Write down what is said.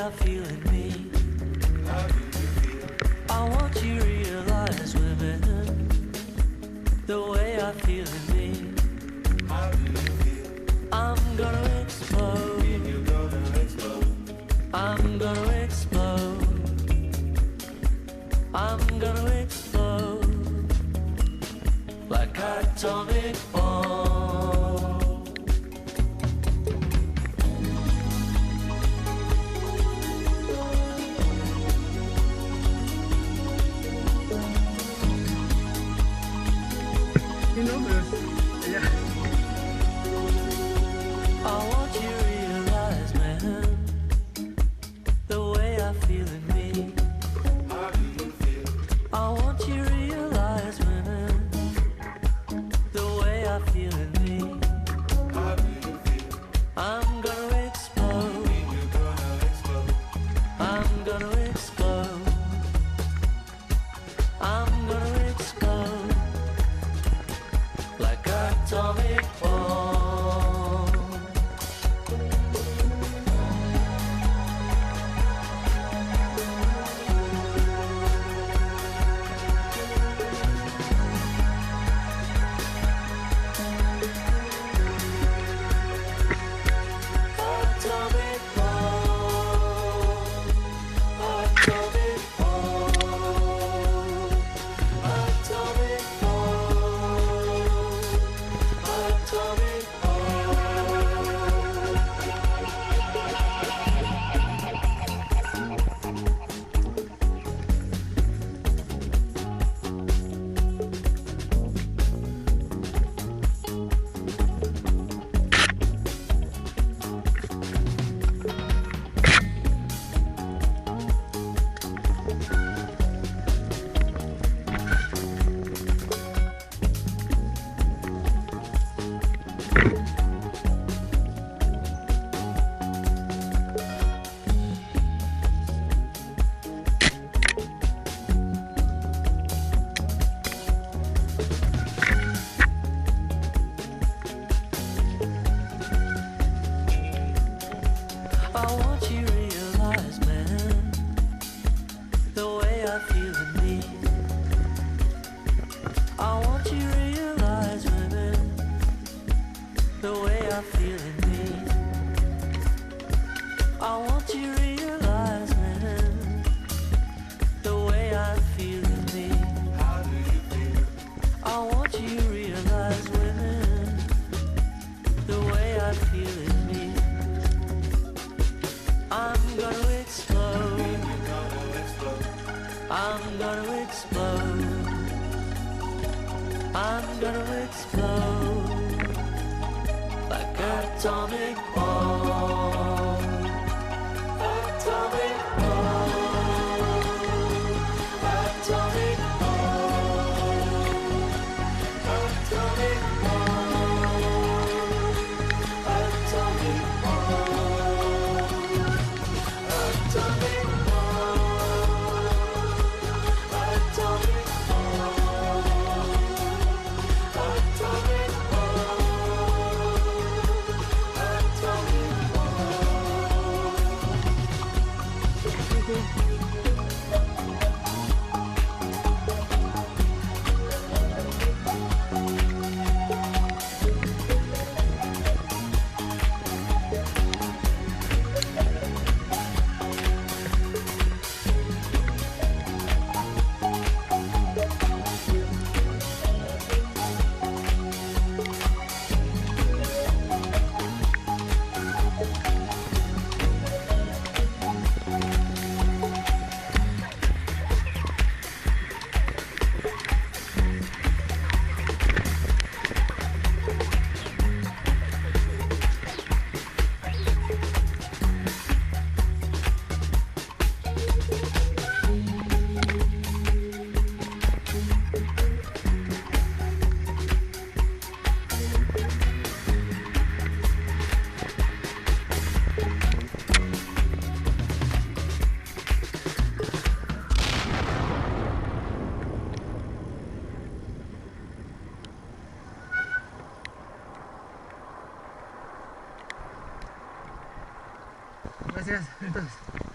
I feel in me. I want you to realize, women, the way I feel in me. I'm gonna explode. I'm gonna explode. I'm gonna explode like atomic bomb. You know this. Yeah. I want you to realize, man, the way I feel in me. I want you to realize, women, the way I feel in me. I'm gonna explode. I'm gonna explode. I'm gonna explode like atomic bomb. Atomic bomb. Atomic bomb. Atomic bomb. Atomic I want you to realize, man, the way I feel in me. I want you to realize, women, the way I feel in me. I want you to realize, man, the way I feel in me. I want you to realize, women, the way I feel in me. I'm gonna explode. I'm gonna explode. I'm gonna explode like atomic bomb. Atomic bomb. Atomic bomb. Atomic bomb. Atomic bomb. Atomic bomb. Atomic Gracias. Entonces.